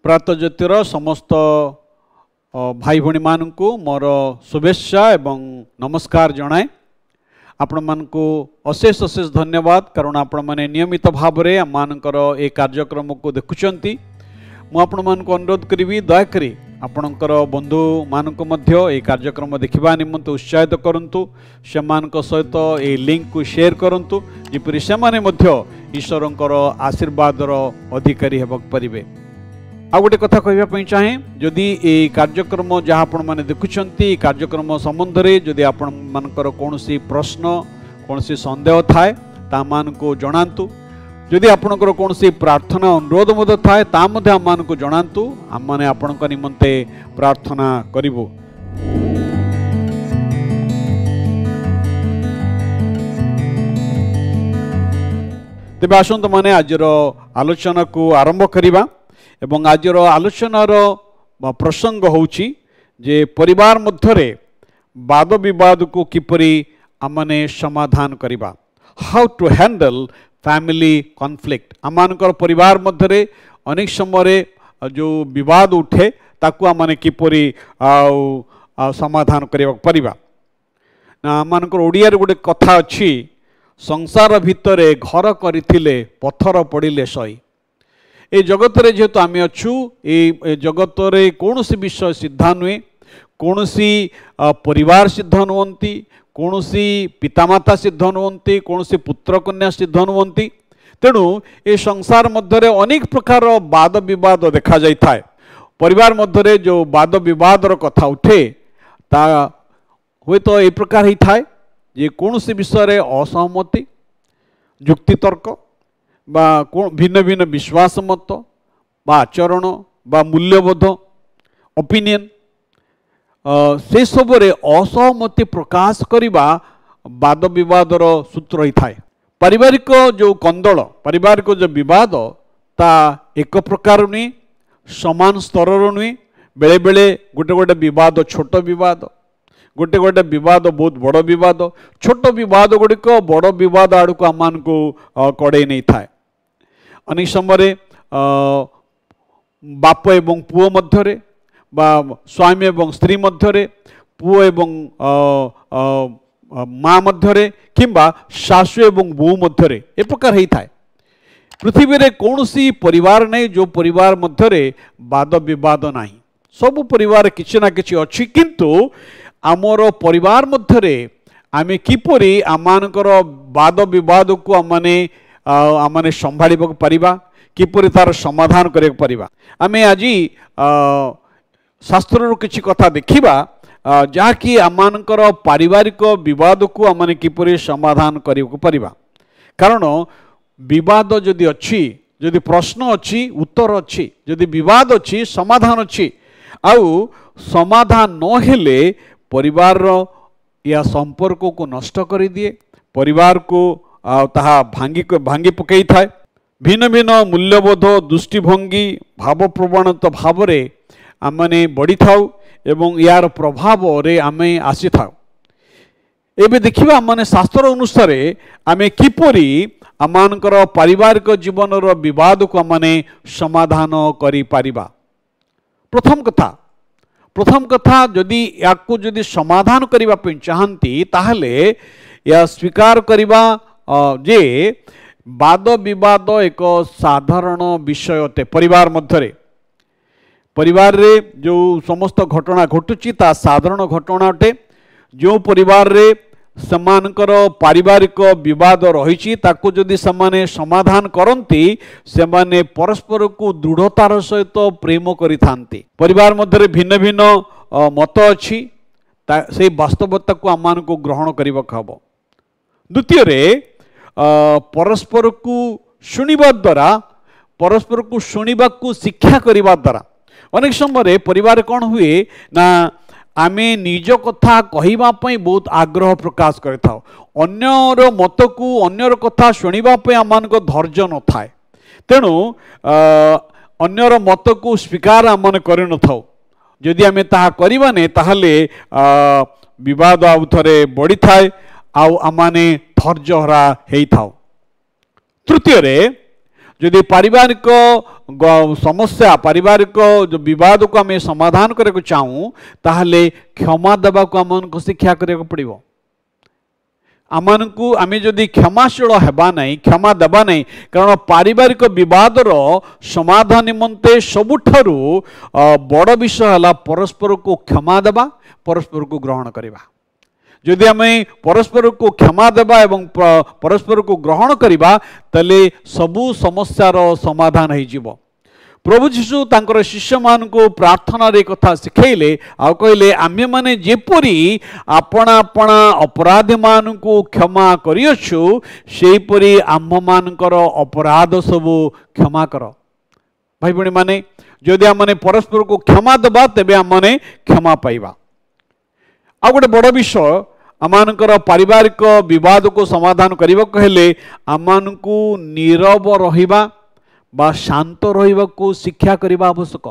प्रातः ज्योतिर समस्त भाई भणी मानू मोर शुभेच्छा एवं नमस्कार जनाए। आपण मानकु अशेष अशेष धन्यवाद कारण आपण माने नियमित भाव में आम मानकर ए कार्यक्रम को देखुचंती। मु आपण मानकु अनुरोध करी दयाकरी आपणकर बंधु मानक मध्य ए कार्यक्रम देखिबा निमंते उत्साहित करंतु, सेमानक सहित ए लिंक को शेयर करंतु जेपरि सेमाने मध्य ईश्वरंकर आशीर्वादर अधिकारी हेबाक परिबे। आ गोटे कथा कहवाई चाहे, जदि ये कार्यक्रम जहाँ आपण मैंने देखुंत कार्यक्रम संबंध में जदि आपण मानकर कौन प्रश्न कौन सन्देह थाए ता को जनातु। जदि आपणकर कौन प्रार्थना अनुरोध मध्य थाए ता आम को जनातु, आम मैंने आपण निमंते प्रार्थना करिबु। तेबे आसंतु माने आजर आलोचना को आरंभ करिबा। एवं आजर आलोचनार प्रसंग होउची जे परिवार मध्यरे वाद विवाद को किपरि आमने समाधान करिबा, how to handle family conflict. आमानकर परिवार मध्यरे अनेक समय जो विवाद उठे ताकू आमने किपरि समाधान करिबा परिबा ना। आमानकर ओडिया रे गोटे कथा अछि, संसार भितरे घर करिथिले पत्थर पड़िले सई। ए जगत रे जेहेतु आम अच्छु ए जगत रे कौन सी विषय सिद्धा नुहे, कौन सी परिवार सिद्ध नुहंती, कौन सी पितामाता सिद्ध नुहंती, कौन सी पुत्र कन्या सिद्ध नुहंती। तेणु ए संसार मध्य अनेक प्रकार वाद विवाद देखा जाय थाए। परिवार मध्य जो वाद विवाद कथा उठे ता हुए तो ए प्रकार ही थाए जे कौन सी विषय रे असहमति, जुक्ति तर्क बा भिन्न भिन्न विश्वास मत बा आचरण बा मूल्यबोध ओपिनियन से सबरे असहमति प्रकाश करिबा वाद विवादर सूत्र ही थाए। पारिवारिक जो कंदल, पारिवारिक जो विवाद ता एक प्रकार नुहे, समान स्तर नुहे। बेले बेले गोटे गोटे विवाद छोट विवाद, गोटे गोटे विवाद बहुत बड़ विवाद, छोट विवाद गुड़िक बड़ विवाद आड़ को आम को कड़े नहीं थाए। अनेक समय बाप एवं पुओ मध्यरे बा स्वामी एवं स्त्री मध्यरे, पुओ एवं माँ मध्यरे किंबा सासु एवं बोऊ मध्यरे ए प्रकार ही थाए। पृथ्वी रे कौनसी परिवार नहीं जो परिवार मध्यरे वाद विवाद नहीं। सब परिवार किछि ना किछि अछि, किंतु आमर परिवार मध्यरे आमे किपरि आमानकर वाद विवाद को आमने संभाली परिबा, किपरि तार समाधान करिया परिबा। आमे आजी शास्त्र किछि कथा देखिबा जहा कि आमानकर पारिवारिक विवाद को आमने किपरि समाधान करिया परिबा। कारण विवाद जदि अछि, जदि प्रश्न अछि उत्तर अछि, जदि विवाद अछि समाधान अछि, आउ समाधान न हेले परिवार या संपर्क को नष्ट कर दिए, परिवार को ताहा भांगी पकई थाए। भिन्न भिन्न मूल्यबोध दृष्टिभंगी भाव प्रवणता भाव में आमने बढ़ी थाउ एवं यार प्रभाव रे आमे आसी थाउ। एबे देखिबा आमने शास्त्र अनुसार आमे किपरि आमानकर पारिवारिक जीवन रो विवाद को आमने समाधान करि पारिबा। प्रथम कथा जदि याकु जदि समाधान करिबा पे चाहंती ताहले या स्वीकार करिबा जे वाद विवाद एक साधारण विषय अटे। परिवार मध्यरे परिवार रे जो समस्त घटना घटुची ता साधारण घटना अटे। जो परिवार रे समानकर पारिवारिक विवाद रही ताकू जदि समाने समाधान करती सेमाने परस्पर को दृढ़तार सहित प्रेम करि थांती। परिवार मध्यरे भिन्न भिन्न मत अछि, से वास्तवता को आमान को ग्रहण करिबा हबो। द्वितीय रे परस्पर को शुणिबा द्वारा, परस्पर को शुणिबा को शिक्षा करिबा द्वारा अनेक समय परिवार कौन हुए ना आमे निज कथा कहिबा पई बहुत आग्रह प्रकाश करता। अन्यर मत को अन्यर कथा शुणिबा पई आमान को धैर्य न थाए। तेणु अन्यर मत को स्वीकार आमने करि न थाउ। जदि आमे ताहा करिबाने ताहले विवाद आउ थरे बढ़ी थाए आउ आमाने धैर्य हरा हेई थाउ। तृतीय रे जदि पारिवारिक समस्या पारिवारिक जो विवाद को आम समाधान करने चाहूँ ताहले क्षमा देवा को आम शिक्षा करने पड़ो आमको आम जदि क्षमाशील हेबा नहीं क्षमा देवा नहीं कारण पारिवारिक विवादर समाधान निमंते सबुठारु बड़ विषय है परस्पर को क्षमा देवा परस्पर को ग्रहण करवा जदि आम परस्पर को क्षमा देवा एवं परस्पर को ग्रहण करवा तले सबु समस्यार समाधान हो प्रभु जीशु तांकर शिष्य मान को प्रार्थना रे कथा शिखेले आ कहले आमे माने जेपरी आपणा आपणा अपराधी मान को क्षमा करियछु सेहीपरि आम्भ मानकर अपराध सबु क्षमा कर भाई भणी माने जदि आम परस्पर को क्षमा देवा तेबे आम माने क्षमा पाइबा आ गोटे बड़ विषय आमानकर पारिवारिक विवाद को समाधान करने को हेले आमानकु नीरव रहिबा बा शांत रहिबा को शिक्षा करने आवश्यक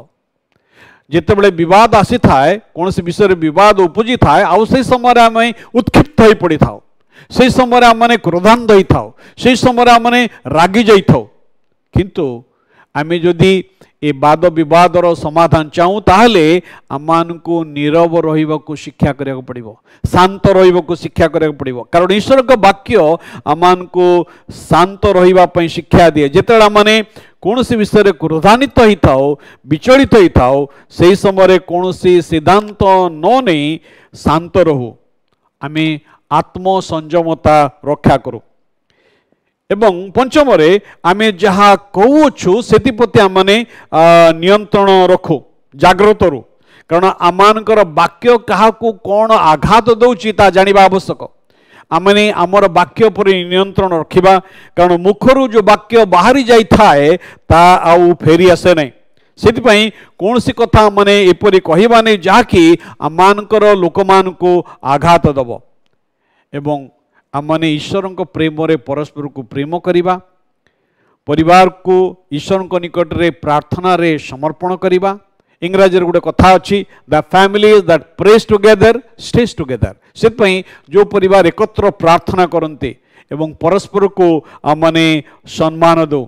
जितेबले विवाद आसी थाए कौन से विषय विवाद उपजी थाए आउ से समय आम उत्क्षिप्त हो पड़ी था से समय आम क्रोधान्ध होई था से समय आम रागी जाइथाउ किंतु आम जदि ए वाद विवादर समाधान चाहूँ ताहले आमानकु नीरव रहिबा को शिक्षा करने पड़ो शांत रहिबा को शिक्षा करने पड़ो कारण ईश्वर का वाक्य आमानकु शांत रहिबा पई शिक्षा दिए जेतेबेले आमाने कौन सी विषय क्रोधान्वित होता हो विचलित होता हो से समय कौन सी सिद्धांत न नहीं शांत रहू आम आत्मसंयमता रक्षा करूँ एवं पंचम आम जहाँ कहूँ से आम नियंत्रण रखू जाग्रत रू कारण आमानकर वाक्य क्या कौन आघात दौची ता जानिबा आवश्यक आमने आमर वाक्य पर नियंत्रण रखिबा कारण मुखरू जो वाक्य बाहरी जाई थाए ता आउ फेरी आसे नहीं सेतिपई कौन सी कथा माने एपरि कहिबा नहीं जाकि आमानकर लोक मान को आघात दब एवं आमने ईश्वर प्रेम रे परस्पर को प्रेम करिबा परिवार को ईश्वर निकट रे प्रार्थना रे समर्पण करिबा इंग्राजी गोटे कथा अच्छी the family that praise together stage together से जो परिवार एकत्र प्रार्थना करते एवं परस्पर को माने सम्मान दो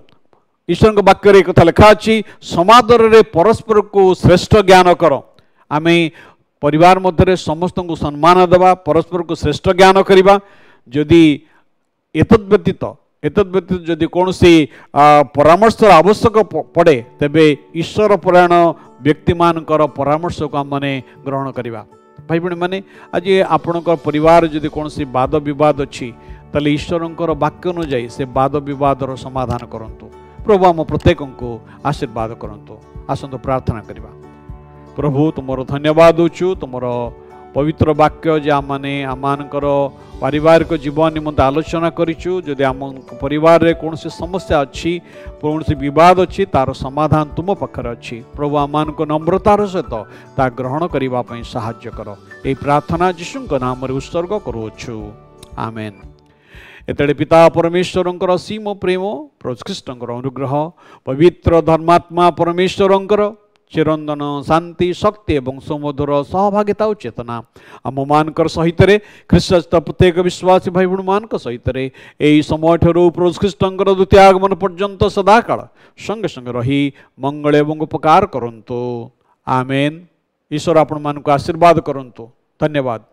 ईश्वर वाक्य रे कथा लिखा अच्छी समादर रे परस्पर को श्रेष्ठ ज्ञान कर आम परिवार मध्य समस्त को सम्मान देवा परस्पर को श्रेष्ठ ज्ञान करवा जदि एतद् व्यतीत जदि कौन सी परामर्श आवश्यक पड़े तेबे ईश्वर परायण व्यक्ति मानकर परामर्श को आम माने ग्रहण करवा भाई भणी माने आज आपण परिवार जदि कौन सी वाद विवाद अच्छी ताले ईश्वर वाक्य अनुजाई से वाद विवादर समाधान करंतु प्रभु आम प्रत्येक को आशीर्वाद करंतु आसंतु प्रार्थना करवा प्रभु तुमर धन्यवाद दूचु तुमर पवित्र वाक्य जे आमाने आमानकर पारिवारिक जीवन निमंते आलोचना करिछु जदि आम परिवार रे कौन सी समस्या अच्छी कौन सी विवाद अच्छी तार समाधान तुम पाखरे अच्छी प्रभु आमान को नम्रतार सहित ता ग्रहण करबा पई सहाय्य कर ए प्रार्थना यीशु नाम रे उत्सर्ग करूछु आमेन एतडे पिता परमेश्वरंकर असीम प्रेम प्रभु ख्रीष्टंकर अनुग्रह पवित्र धर्मात्मा परमेश्वरंकर चिरंदन शांति शक्ति एवं सुमधुर सहभागिता और चेतना आम मानकर सहित ख्रीष्ट प्रत्येक विश्वासी भाई भूण मान सहित यही समय ठूँ प्रभु ख्रीष्टंकर द्वितीय आगमन पर्यंत सदाकाल संगे संगे रही मंगल एवं उपकार करंतु आमेन ईश्वर आपण मान आशीर्वाद करंतु धन्यवाद।